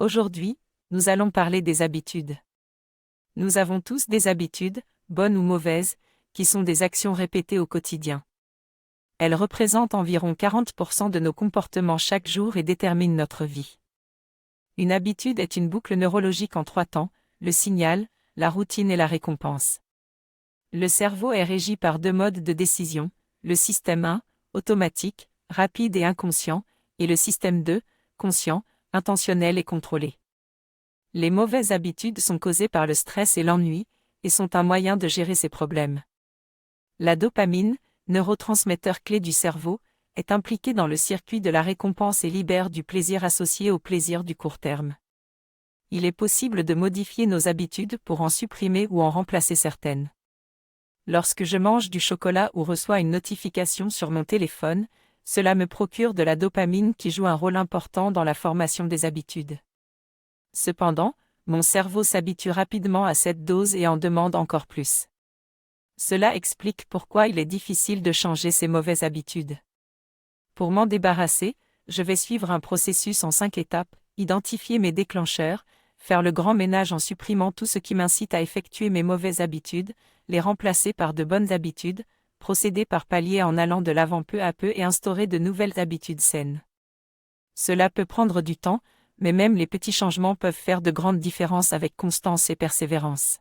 Aujourd'hui, nous allons parler des habitudes. Nous avons tous des habitudes, bonnes ou mauvaises, qui sont des actions répétées au quotidien. Elles représentent environ 40% de nos comportements chaque jour et déterminent notre vie. Une habitude est une boucle neurologique en 3 temps, le signal, la routine et la récompense. Le cerveau est régi par 2 modes de décision, le système 1, automatique, rapide et inconscient, et le système 2, conscient, intentionnel et contrôlé. Les mauvaises habitudes sont causées par le stress et l'ennui, et sont un moyen de gérer ces problèmes. La dopamine, neurotransmetteur clé du cerveau, est impliquée dans le circuit de la récompense et libère du plaisir associé au plaisir du court terme. Il est possible de modifier nos habitudes pour en supprimer ou en remplacer certaines. Lorsque je mange du chocolat ou reçois une notification sur mon téléphone, cela me procure de la dopamine qui joue un rôle important dans la formation des habitudes. Cependant, mon cerveau s'habitue rapidement à cette dose et en demande encore plus. Cela explique pourquoi il est difficile de changer ces mauvaises habitudes. Pour m'en débarrasser, je vais suivre un processus en 5 étapes, identifier mes déclencheurs, faire le grand ménage en supprimant tout ce qui m'incite à effectuer mes mauvaises habitudes, les remplacer par de bonnes habitudes, procéder par paliers en allant de l'avant peu à peu et instaurer de nouvelles habitudes saines. Cela peut prendre du temps, mais même les petits changements peuvent faire de grandes différences avec constance et persévérance.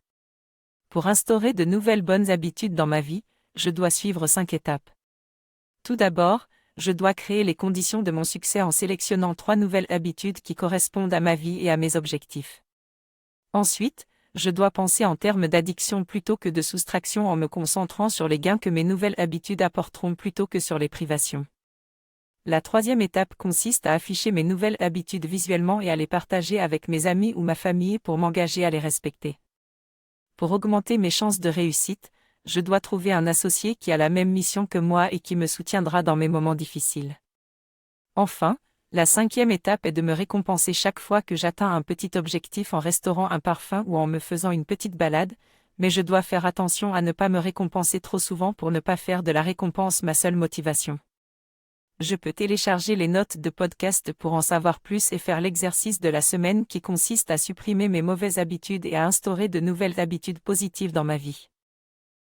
Pour instaurer de nouvelles bonnes habitudes dans ma vie, je dois suivre 5 étapes. Tout d'abord, je dois créer les conditions de mon succès en sélectionnant 3 nouvelles habitudes qui correspondent à ma vie et à mes objectifs. Ensuite, je dois penser en termes d'addiction plutôt que de soustraction en me concentrant sur les gains que mes nouvelles habitudes apporteront plutôt que sur les privations. La 3e étape consiste à afficher mes nouvelles habitudes visuellement et à les partager avec mes amis ou ma famille pour m'engager à les respecter. Pour augmenter mes chances de réussite, je dois trouver un associé qui a la même mission que moi et qui me soutiendra dans mes moments difficiles. Enfin, la 5e étape est de me récompenser chaque fois que j'atteins un petit objectif en restaurant un parfum ou en me faisant une petite balade, mais je dois faire attention à ne pas me récompenser trop souvent pour ne pas faire de la récompense ma seule motivation. Je peux télécharger les notes de podcast pour en savoir plus et faire l'exercice de la semaine qui consiste à supprimer mes mauvaises habitudes et à instaurer de nouvelles habitudes positives dans ma vie.